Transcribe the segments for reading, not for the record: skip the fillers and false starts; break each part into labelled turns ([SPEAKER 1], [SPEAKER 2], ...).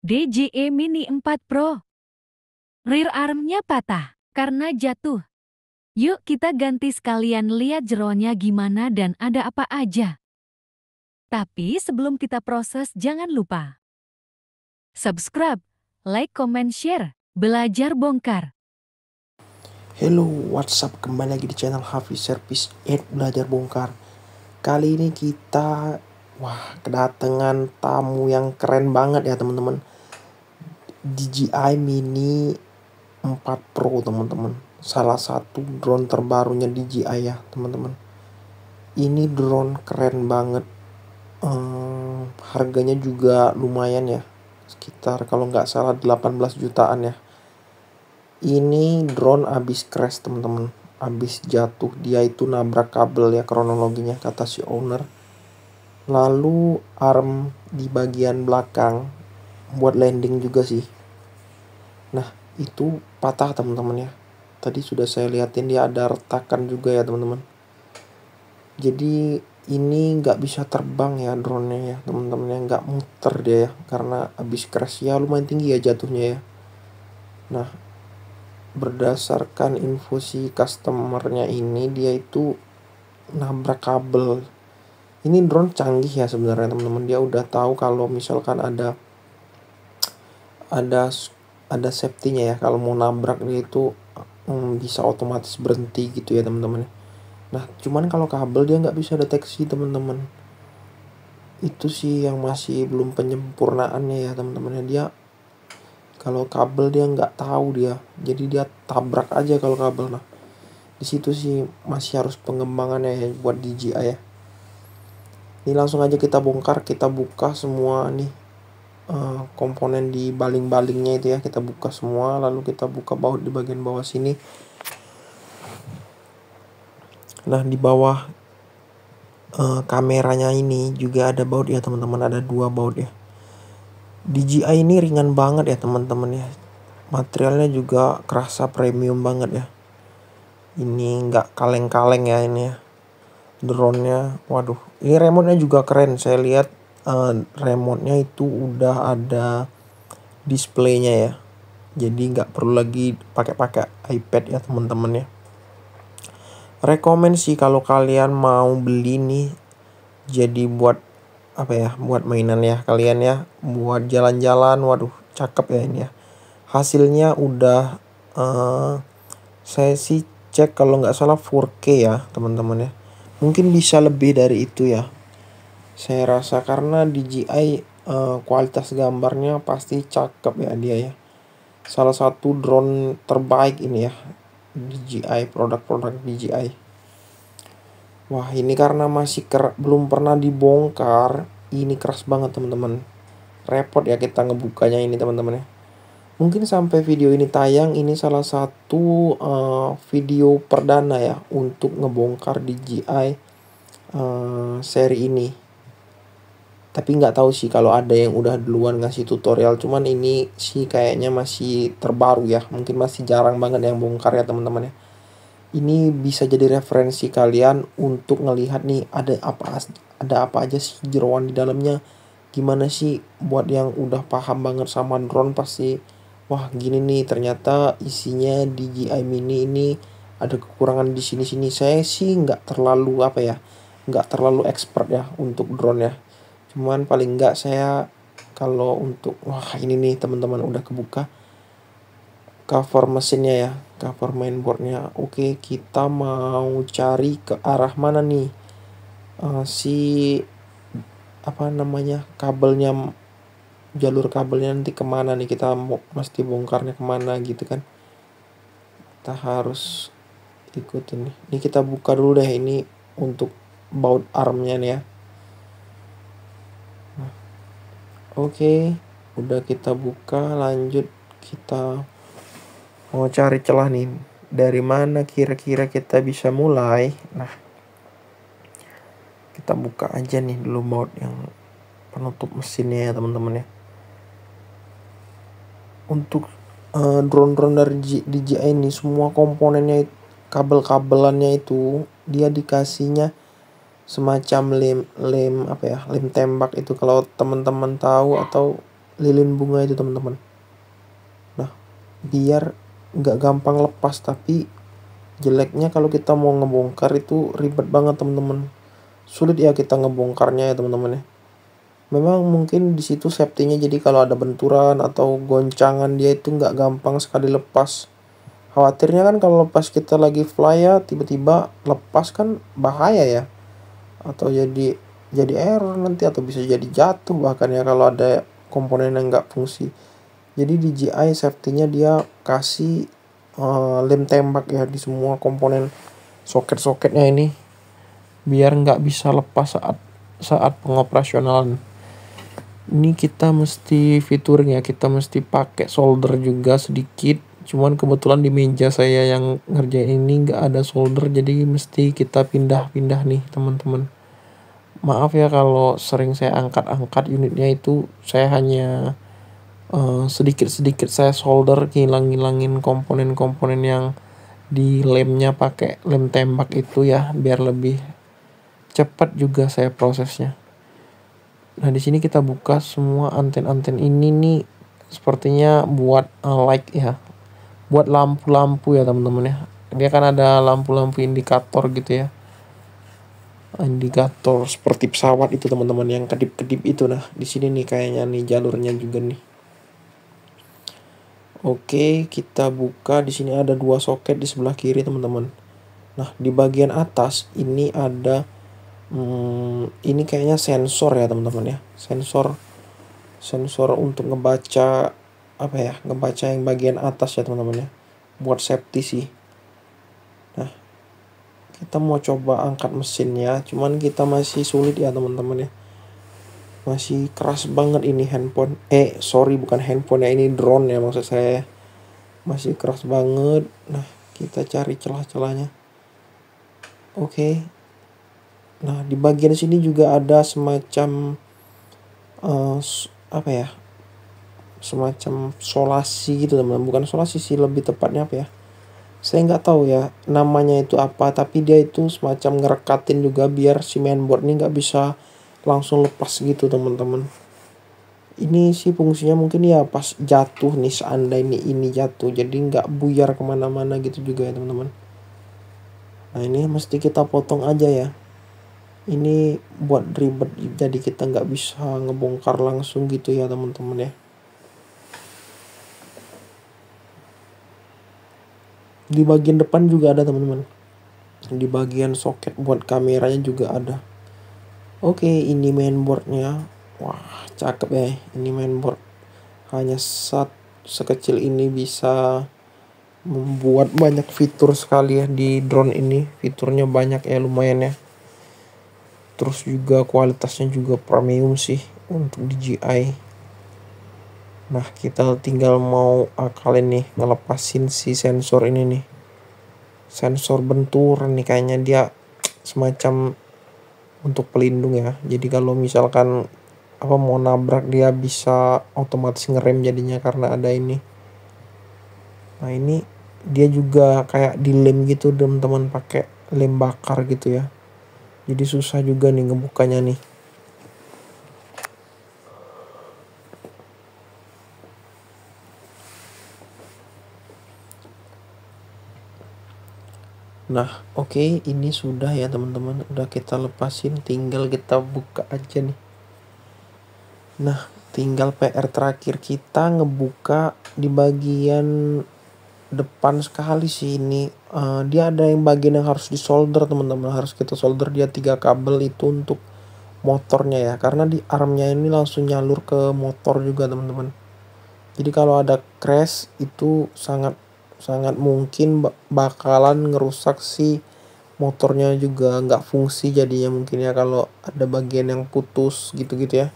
[SPEAKER 1] DJI Mini 4 Pro. Rear armnya patah karena jatuh. Yuk kita ganti sekalian lihat jeroannya gimana dan ada apa aja. Tapi sebelum kita proses jangan lupa subscribe, like, comment, share, belajar bongkar.
[SPEAKER 2] Hello, what's up? Kembali lagi di channel Hafiz Service 8 Belajar Bongkar. Kali ini kita kedatangan tamu yang keren banget ya teman-teman. DJI Mini 4 Pro teman-teman. Salah satu drone terbarunya DJI ya teman-teman. Ini drone keren banget. Harganya juga lumayan ya. Sekitar kalau nggak salah 18 jutaan ya. Ini drone abis crash teman-teman, abis jatuh, dia itu nabrak kabel ya kronologinya kata si owner. Lalu arm di bagian belakang buat landing juga sih. Nah itu patah teman-teman ya. Tadi sudah saya liatin dia ada retakan juga ya teman-teman. Jadi ini nggak bisa terbang ya drone-nya ya teman-teman ya, nggak muter dia ya karena abis crash ya lumayan tinggi ya jatuhnya ya. Nah berdasarkan info si customernya ini dia itu nabrak kabel. Ini drone canggih ya sebenarnya teman-teman, dia udah tahu kalau misalkan ada ada safety-nya ya, kalau mau nabrak dia itu bisa otomatis berhenti gitu ya teman-teman. Nah cuman kalau kabel dia nggak bisa deteksi teman-teman, itu sih yang masih belum penyempurnaannya ya teman-teman. Dia kalau kabel dia nggak tahu dia, jadi dia tabrak aja kalau kabel. Nah di situ sih masih harus pengembangannya ya buat DJI ya. Ini langsung aja kita bongkar, kita buka semua nih komponen di baling-balingnya itu ya, kita buka semua, lalu kita buka baut di bagian bawah sini. Nah di bawah kameranya ini juga ada baut ya teman-teman, ada 2 baut ya. DJI ini ringan banget ya teman-teman ya, materialnya juga kerasa premium banget ya. Ini nggak kaleng-kaleng ya ini ya drone-nya. Waduh, ini remote-nya juga keren. Saya lihat remote-nya itu udah ada displaynya ya. Jadi nggak perlu lagi pakai iPad ya teman-teman ya. Rekomen sih kalau kalian mau beli nih, jadi buat apa ya, buat mainan ya kalian ya, buat jalan-jalan. Waduh, cakep ya ini ya. Hasilnya udah saya sih cek kalau nggak salah 4K ya teman-teman ya. Mungkin bisa lebih dari itu ya. Saya rasa karena DJI kualitas gambarnya pasti cakep ya dia ya. Salah satu drone terbaik ini ya, DJI, produk-produk DJI. Wah ini karena masih belum pernah dibongkar, ini keras banget teman-teman. Repot ya kita ngebukanya ini teman-teman ya. Mungkin sampai video ini tayang, ini salah satu video perdana ya untuk ngebongkar DJI seri ini. Tapi nggak tahu sih kalau ada yang udah duluan ngasih tutorial. Cuman ini sih kayaknya masih terbaru ya. Mungkin masih jarang banget yang bongkar ya teman-teman ya. Ini bisa jadi referensi kalian untuk ngelihat nih ada apa aja sih jeroan di dalamnya. Gimana sih buat yang udah paham banget sama drone pasti wah gini nih ternyata isinya DJI Mini ini ada kekurangan di sini-sini. Saya sih nggak terlalu nggak terlalu expert ya untuk drone ya. Cuman paling nggak saya kalau untuk ini nih teman-teman udah kebuka cover mesinnya ya, cover mainboardnya. Oke, kita mau cari ke arah mana nih si kabelnya, jalur kabelnya nanti kemana nih, kita mesti bongkarnya kemana gitu kan. Kita harus ikutin nih. Ini kita buka dulu deh ini untuk baut armnya nih ya. Oke, udah kita buka, lanjut kita mau cari celah nih. Dari mana kira-kira kita bisa mulai? Nah, kita buka aja nih dulu baut yang penutup mesinnya ya teman-teman ya. Untuk drone-drone dari DJI ini semua komponennya, kabel-kabelannya itu dia dikasihnya semacam lem tembak itu, kalau teman-teman tahu atau lilin bunga itu teman-teman. Nah, biar nggak gampang lepas, tapi jeleknya kalau kita mau ngebongkar itu ribet banget teman-teman. Sulit ya kita ngebongkarnya ya teman-teman ya. Memang mungkin di situ safety-nya, jadi kalau ada benturan atau goncangan dia itu nggak gampang sekali lepas. Khawatirnya kan kalau lepas kita lagi fly ya tiba-tiba lepas kan bahaya ya. Atau jadi error nanti, atau bisa jadi jatuh bahkan ya kalau ada komponen yang nggak fungsi. Jadi DJI safety-nya dia kasih lem tembak ya di semua komponen soket-soketnya ini, biar nggak bisa lepas saat saat pengoperasionalan. Ini kita mesti featuring ya, kita mesti pakai solder juga sedikit. Cuman kebetulan di meja saya yang ngerjain ini nggak ada solder, jadi mesti kita pindah-pindah nih teman-teman. Maaf ya kalau sering saya angkat-angkat unitnya itu, saya hanya sedikit-sedikit saya solder, ngilang-ngilangin komponen-komponen yang di lemnya pakai lem tembak itu ya, biar lebih cepat juga saya prosesnya. Nah, di sini kita buka semua anten-anten ini nih, sepertinya buat light ya, buat lampu-lampu ya teman-teman ya. Dia kan ada lampu-lampu indikator gitu ya. Indikator seperti pesawat itu teman-teman, yang kedip-kedip itu. Nah, di sini nih kayaknya nih jalurnya juga nih. Oke, kita buka. Di sini ada 2 soket di sebelah kiri teman-teman. Nah, di bagian atas ini ada ini kayaknya sensor ya teman-teman ya. Sensor untuk ngebaca apa ya? Ngebaca yang bagian atas ya teman-teman ya. Buat safety sih. Nah, kita mau coba angkat mesinnya, cuman kita masih sulit ya teman-teman ya. Masih keras banget ini handphone. Sorry, bukan handphone ya, ini drone ya maksud saya. Masih keras banget. Nah, kita cari celah-celahnya. Oke. Nah, di bagian sini juga ada semacam apa ya? Semacam solasi gitu teman. Bukan solasi sih, lebih tepatnya apa ya? Saya nggak tahu ya namanya itu apa, tapi dia itu semacam ngerekatin juga biar si mainboard ini nggak bisa langsung lepas gitu teman-teman. Ini sih fungsinya mungkin ya pas jatuh nih, seandainya ini jatuh jadi nggak buyar kemana-mana gitu juga ya teman-teman. Nah, ini mesti kita potong aja ya. Ini buat ribet, jadi kita nggak bisa ngebongkar langsung gitu ya teman-teman ya. Di bagian depan juga ada teman-teman. Di bagian soket buat kameranya juga ada. Oke, ini mainboardnya. Wah, cakep ya. Ini mainboard. Hanya sekecil ini bisa membuat banyak fitur sekali ya di drone ini. Fiturnya banyak ya, lumayan ya. Terus juga kualitasnya juga premium sih untuk DJI. Nah, kita tinggal mau akalin nih ngelepasin si sensor ini nih. Sensor bentur nih, kayaknya dia semacam untuk pelindung ya. Jadi kalau misalkan mau nabrak dia bisa otomatis ngerem jadinya karena ada ini. Nah, ini dia juga kayak dilem gitu teman-teman, pakai lem bakar gitu ya. Jadi susah juga nih ngebukanya nih. Nah, oke, ini sudah ya teman-teman. Udah kita lepasin, tinggal kita buka aja nih. Nah, tinggal PR terakhir kita ngebuka di bagian depan sekali sih ini. Dia ada yang bagian yang harus disolder teman-teman. Harus kita solder dia 3 kabel itu untuk motornya ya. Karena di armnya ini langsung nyalur ke motor juga teman-teman. Jadi kalau ada crash itu sangat mungkin bakalan ngerusak si motornya juga, nggak fungsi jadinya mungkin ya kalau ada bagian yang putus gitu-gitu ya.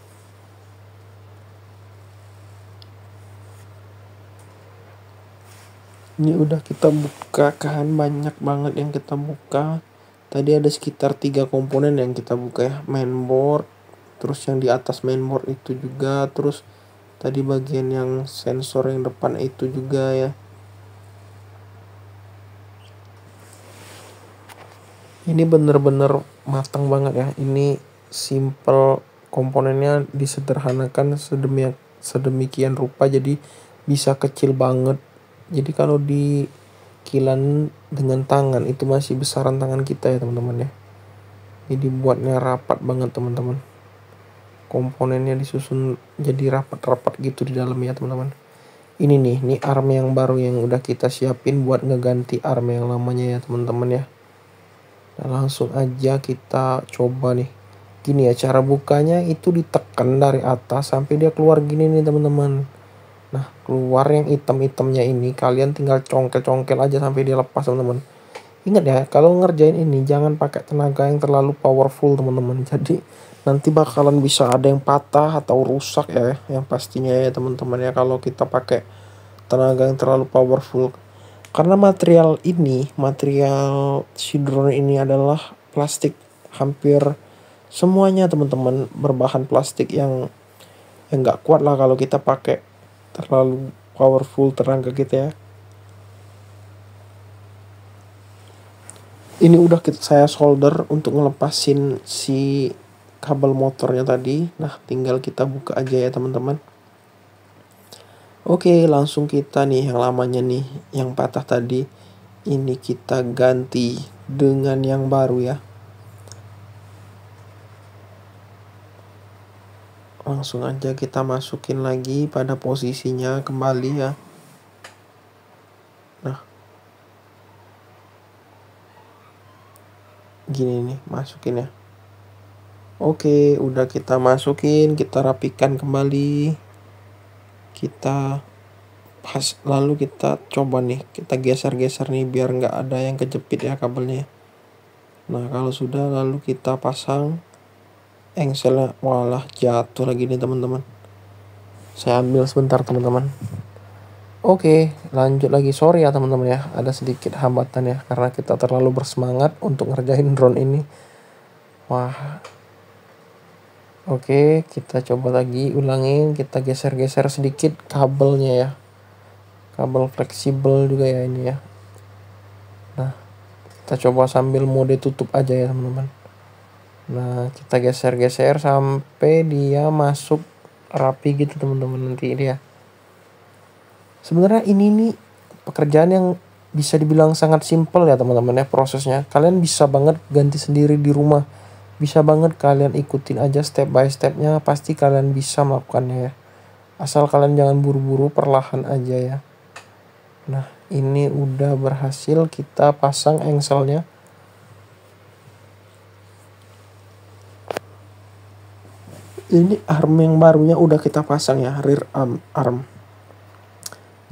[SPEAKER 2] Ini udah kita buka kan, banyak banget yang kita buka. Tadi ada sekitar 3 komponen yang kita buka ya. Mainboard, terus yang di atas mainboard itu juga, terus tadi bagian yang sensor yang depan itu juga ya. Ini bener-bener matang banget ya. Ini simple, komponennya disederhanakan sedemikian rupa jadi bisa kecil banget. Jadi kalau dikilan dengan tangan itu masih besaran tangan kita ya teman-teman ya. Jadi buatnya rapat banget teman-teman. Komponennya disusun jadi rapat-rapat gitu di dalamnya teman-teman. Ini arm yang baru yang udah kita siapin buat ngeganti arm yang lamanya ya teman-teman ya. Nah, langsung aja kita coba nih. Gini ya, cara bukanya itu ditekan dari atas sampai dia keluar gini nih teman-teman. Nah, keluar yang hitam-hitamnya ini kalian tinggal congkel-congkel aja sampai dia lepas teman-teman. Ingat ya, kalau ngerjain ini jangan pakai tenaga yang terlalu powerful teman-teman. Jadi nanti bakalan bisa ada yang patah atau rusak ya, yang pastinya ya teman-teman ya kalau kita pakai tenaga yang terlalu powerful. Karena material si drone ini adalah plastik, hampir semuanya teman-teman berbahan plastik yang nggak kuat lah kalau kita pakai terlalu powerful tenaga kita ya. Ini udah saya solder untuk ngelepasin si kabel motornya tadi. Nah, tinggal kita buka aja ya teman-teman. Oke, langsung kita nih yang lamanya nih, yang patah tadi. Ini kita ganti dengan yang baru ya. Langsung aja kita masukin lagi pada posisinya kembali ya. Nah, gini nih masukin ya. Oke, udah kita masukin, kita rapikan kembali. Lalu kita coba nih, kita geser-geser nih biar nggak ada yang kejepit ya kabelnya. Nah, kalau sudah lalu kita pasang engselnya. Walah, jatuh lagi nih teman-teman. Saya ambil sebentar teman-teman. Oke, lanjut lagi. Sorry ya teman-teman ya, ada sedikit hambatan ya karena kita terlalu bersemangat untuk ngerjain drone ini. Wah. Oke, kita coba lagi, ulangin, kita geser-geser sedikit kabelnya ya. Kabel fleksibel juga ya ini ya. Nah, kita coba sambil mode tutup aja ya teman-teman. Nah, kita geser-geser sampai dia masuk rapi gitu teman-teman nanti dia. Sebenarnya ini nih pekerjaan yang bisa dibilang sangat simpel ya teman-teman ya prosesnya. Kalian bisa banget ganti sendiri di rumah. Bisa banget kalian ikutin aja step by stepnya. Pasti kalian bisa melakukannya ya. Asal kalian jangan buru-buru, perlahan aja ya. Nah, ini udah berhasil kita pasang engselnya. Ini arm yang barunya udah kita pasang ya, rear arm.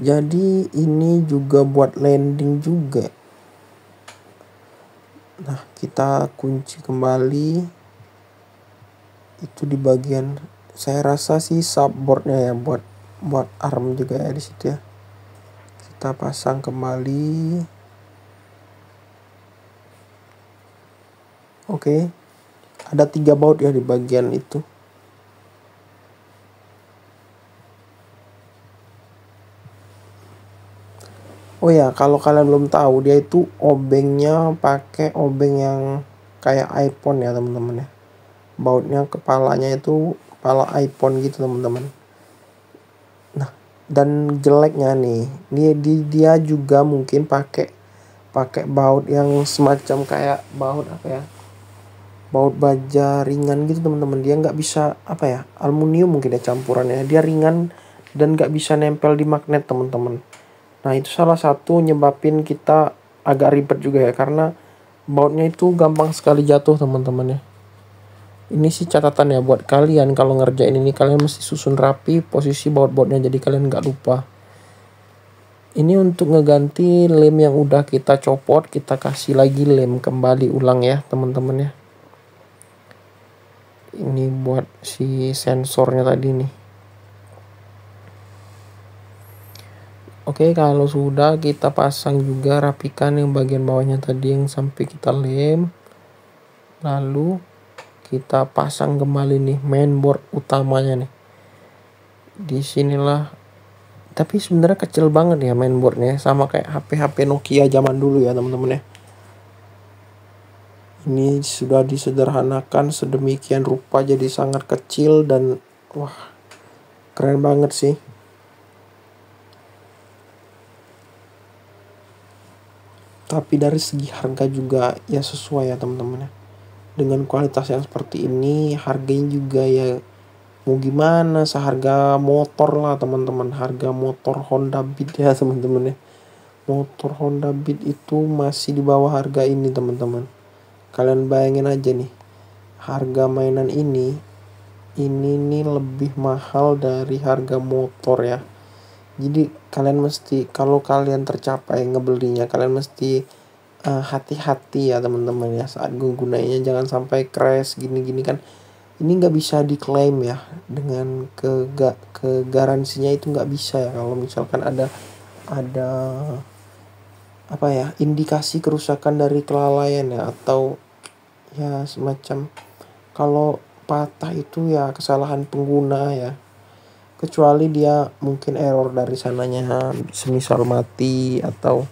[SPEAKER 2] Jadi ini juga buat landing juga. Nah, kita kunci kembali. Itu di bagian, saya rasa sih subboardnya ya, buat arm juga ya di situ ya. Kita pasang kembali. Oke. Ada 3 baut ya di bagian itu. Oh ya, kalau kalian belum tahu, dia itu obengnya pakai obeng yang kayak iPhone ya teman-teman ya. Bautnya kepalanya itu kepala iPhone gitu teman-teman. Nah, dan jeleknya nih, dia juga mungkin pakai baut yang semacam kayak baut apa ya? Baut baja ringan gitu teman-teman. Dia nggak bisa apa ya? Aluminium mungkin ya campurannya. Dia ringan dan nggak bisa nempel di magnet teman-teman. Nah, itu salah satu nyebabin kita agak ribet juga ya, karena bautnya itu gampang sekali jatuh teman-teman ya. Ini sih catatan ya buat kalian, kalau ngerjain ini kalian mesti susun rapi posisi baut-bautnya jadi kalian nggak lupa. Ini untuk ngeganti lem yang udah kita copot, kita kasih lagi lem kembali ulang ya teman-teman ya. Ini buat si sensornya tadi nih. Oke, kalau sudah kita pasang juga, rapikan yang bagian bawahnya tadi yang sampai kita lem. Lalu kita pasang kembali nih mainboard utamanya nih. Di sinilah. Tapi sebenarnya kecil banget ya mainboardnya, sama kayak HP-HP Nokia zaman dulu ya teman-teman ya. Ini sudah disederhanakan sedemikian rupa jadi sangat kecil dan wah, Keren banget sih. Tapi dari segi harga juga ya sesuai ya teman-teman ya. Dengan kualitas yang seperti ini, harganya juga ya mau gimana, seharga motor lah teman-teman. Harga motor Honda Beat ya teman-teman ya. Motor Honda Beat itu masih di bawah harga ini teman-teman. Kalian bayangin aja nih, harga mainan ini nih lebih mahal dari harga motor ya. Jadi kalian mesti, kalau kalian tercapai ngebelinya, kalian mesti hati-hati ya teman-teman ya saat gunanya, jangan sampai crash gini-gini kan. Ini nggak bisa diklaim ya, dengan ke garansinya itu nggak bisa ya kalau misalkan ada apa ya, indikasi kerusakan dari kelalaian ya, atau ya semacam, kalau patah itu ya kesalahan pengguna ya, kecuali dia mungkin error dari sananya, semisal mati atau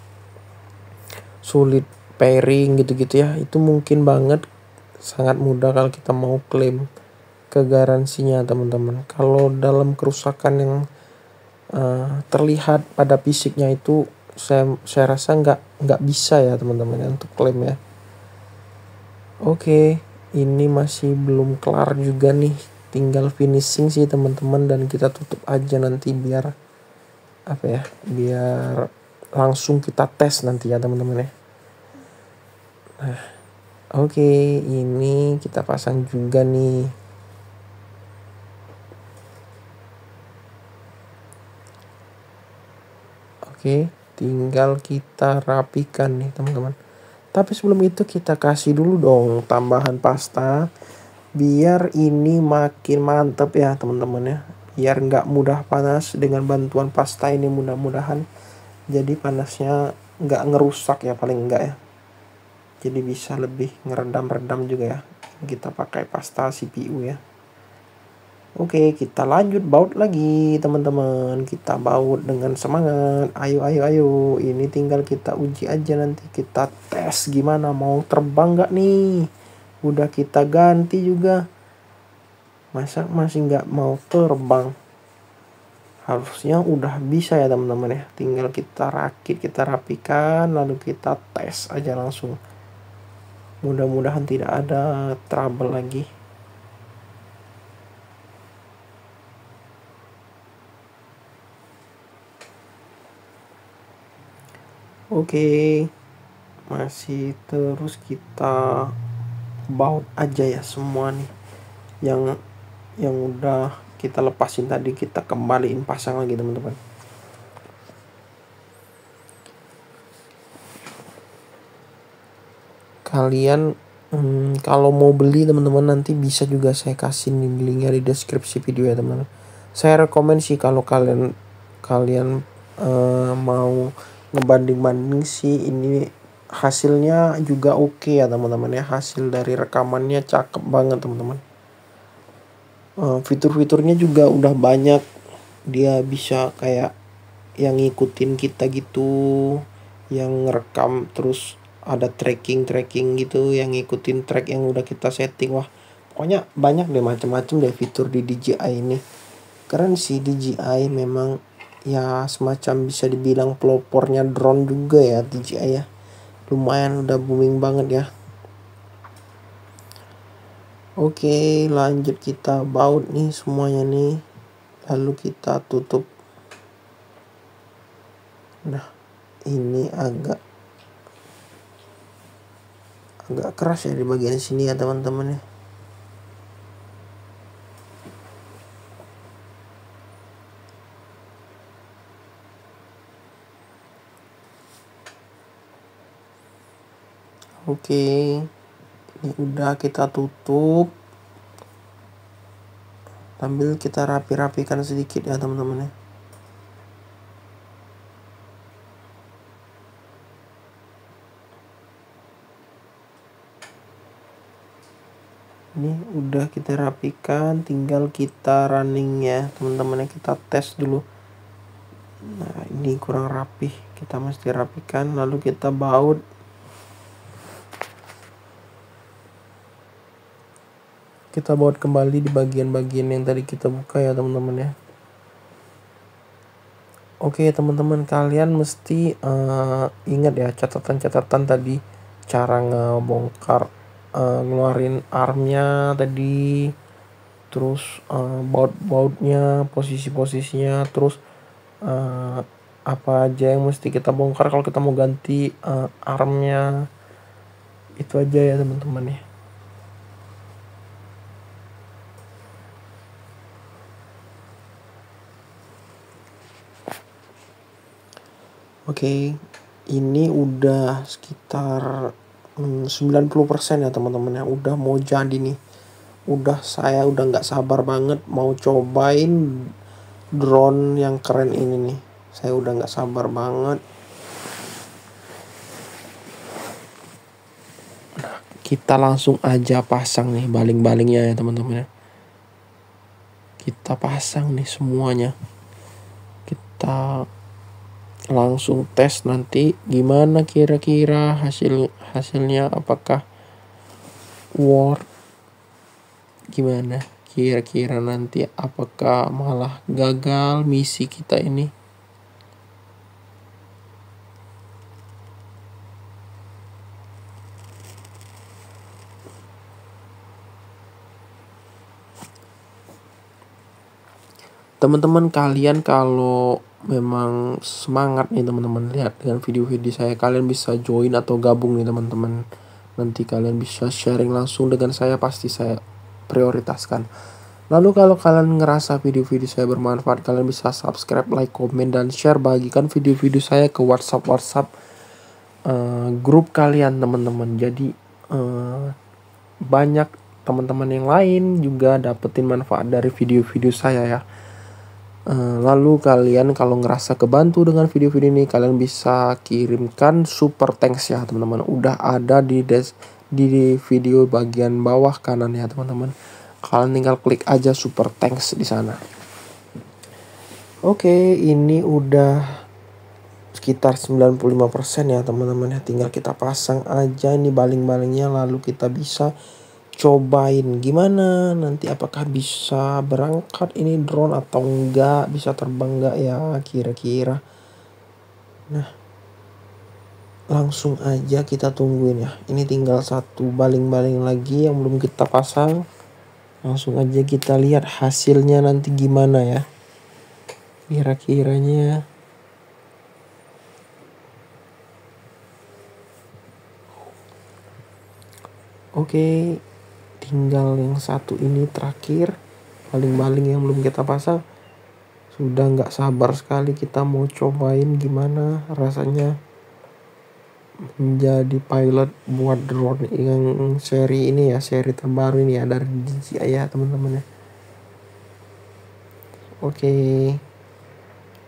[SPEAKER 2] sulit pairing gitu-gitu ya, itu mungkin banget sangat mudah kalau kita mau klaim ke garansinya teman-teman. Kalau dalam kerusakan yang terlihat pada fisiknya itu, saya rasa nggak bisa ya teman-teman ya untuk klaim ya. Oke, ini masih belum kelar juga nih, tinggal finishing sih teman-teman, dan kita tutup aja nanti biar apa ya, biar langsung kita tes nanti ya teman-teman ya. Nah, oke, ini kita pasang juga nih. Oke, tinggal kita rapikan nih teman-teman. Tapi sebelum itu kita kasih dulu dong tambahan pasta, biar ini makin mantep ya teman-teman ya. Biar nggak mudah panas, dengan bantuan pasta ini mudah-mudahan jadi panasnya nggak ngerusak ya, paling enggak ya. Jadi bisa lebih ngeredam-redam juga ya. Kita pakai pasta CPU ya. Oke, kita lanjut baut lagi teman-teman. Kita baut dengan semangat. Ayo ayo ayo. Ini tinggal kita uji aja, nanti kita tes gimana, mau terbang nggak nih. Udah kita ganti juga, masa masih nggak mau terbang. Harusnya udah bisa ya teman-teman ya. Tinggal kita rakit, kita rapikan, lalu kita tes aja langsung. Mudah-mudahan tidak ada trouble lagi. Oke, masih terus kita baut aja ya semua nih. Yang udah kita lepasin tadi, kita kembaliin pasang lagi teman-teman. Kalian kalau mau beli teman-teman, nanti bisa juga saya kasih nih linknya di deskripsi video ya teman-teman. Saya rekomen sih kalau kalian mau ngebanding-banding sih, ini hasilnya juga oke ya teman-teman ya. Hasil dari rekamannya cakep banget teman-teman. Fitur-fiturnya juga udah banyak, dia bisa kayak yang ngikutin kita gitu, yang ngerekam terus ada tracking gitu, yang ngikutin track yang udah kita setting. Wah, pokoknya banyak deh, macam-macam deh fitur di DJI ini. Keren sih DJI, memang ya semacam bisa dibilang pelopornya drone juga ya DJI ya. Lumayan udah booming banget ya. Oke, lanjut kita baut nih semuanya nih, lalu kita tutup. Nah, ini agak keras ya di bagian sini ya teman-teman ya. Oke, ini udah kita tutup, sambil kita rapi-rapikan sedikit ya teman-teman ya. Ini udah kita rapikan, tinggal kita running ya teman-teman ya, kita tes dulu. Nah, ini kurang rapih, kita mesti rapikan, lalu kita baut. Kita baut kembali di bagian-bagian yang tadi kita buka ya teman-teman ya. Oke teman-teman, kalian mesti ingat ya catatan-catatan tadi, cara ngebongkar ngeluarin armnya tadi, terus baut-bautnya, posisi-posisinya, terus apa aja yang mesti kita bongkar kalau kita mau ganti armnya. Itu aja ya teman-teman ya. Oke, ini udah sekitar 90% ya teman-teman ya, udah mau jadi nih. Saya udah nggak sabar banget mau cobain drone yang keren ini nih. Saya udah nggak sabar banget. Kita langsung aja pasang nih baling-balingnya ya teman-teman ya. Kita pasang nih semuanya. Kita langsung tes nanti gimana kira-kira hasilnya, apakah worth, gimana kira-kira nanti, apakah malah gagal misi kita ini. Teman-teman kalian kalau memang semangat nih teman-teman lihat dengan video-video saya, kalian bisa join atau gabung nih teman-teman. Nanti kalian bisa sharing langsung dengan saya, pasti saya prioritaskan. Lalu kalau kalian ngerasa video-video saya bermanfaat, kalian bisa subscribe, like, komen, dan share. Bagikan video-video saya ke WhatsApp grup kalian teman-teman. Jadi banyak teman-teman yang lain juga dapetin manfaat dari video-video saya ya. Lalu kalian kalau ngerasa kebantu dengan video-video ini, kalian bisa kirimkan super thanks ya teman-teman. Udah ada di video bagian bawah kanan ya teman-teman. Kalian tinggal klik aja super thanks di sana. Oke, ini udah sekitar 95% ya teman-teman ya. Tinggal kita pasang aja ini baling-balingnya, lalu kita bisa cobain gimana nanti, apakah bisa berangkat ini drone atau enggak, bisa terbang enggak ya kira-kira. Nah, langsung aja kita tungguin ya. Ini tinggal satu baling-baling lagi yang belum kita pasang. Langsung aja kita lihat hasilnya nanti gimana ya kira-kiranya. Oke, tinggal yang satu ini terakhir, baling-baling yang belum kita pasang. Sudah nggak sabar sekali kita mau cobain gimana rasanya menjadi pilot buat drone yang seri ini ya, seri terbaru ini ya dari DJI ya teman-teman ya. Oke,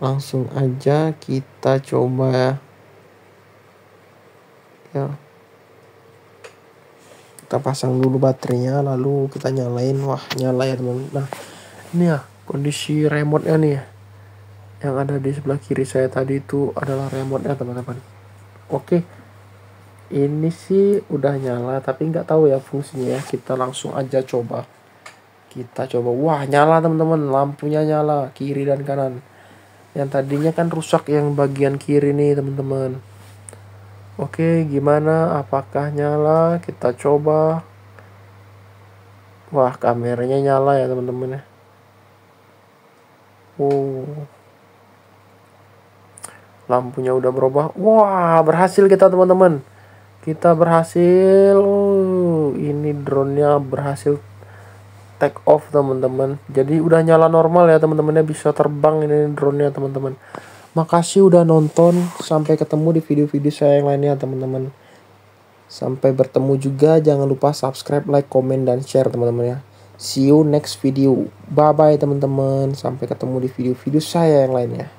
[SPEAKER 2] langsung aja kita coba ya. Kita pasang dulu baterainya, lalu kita nyalain. Wah, nyala ya teman-teman. Nah, ini ya kondisi remote-nya nih ya. Yang ada di sebelah kiri saya tadi itu adalah remote-nya teman-teman. Oke, ini sih udah nyala tapi nggak tahu ya fungsinya ya. Kita langsung aja coba. Kita coba. Wah, nyala teman-teman. Lampunya nyala kiri dan kanan. Yang tadinya kan rusak yang bagian kiri nih teman-teman. Oke, gimana? Apakah nyala? Kita coba. Wah, kameranya nyala ya teman-teman ya. Lampunya udah berubah. Wah, berhasil kita teman-teman. Kita berhasil. Ini drone-nya berhasil take off teman-teman. Jadi udah nyala normal ya teman-teman ya, bisa terbang ini drone-nya teman-teman. Makasih udah nonton. Sampai ketemu di video-video saya yang lainnya teman-teman. Sampai bertemu juga. Jangan lupa subscribe, like, komen, dan share teman-teman ya. See you next video. Bye bye teman-teman. Sampai ketemu di video-video saya yang lainnya.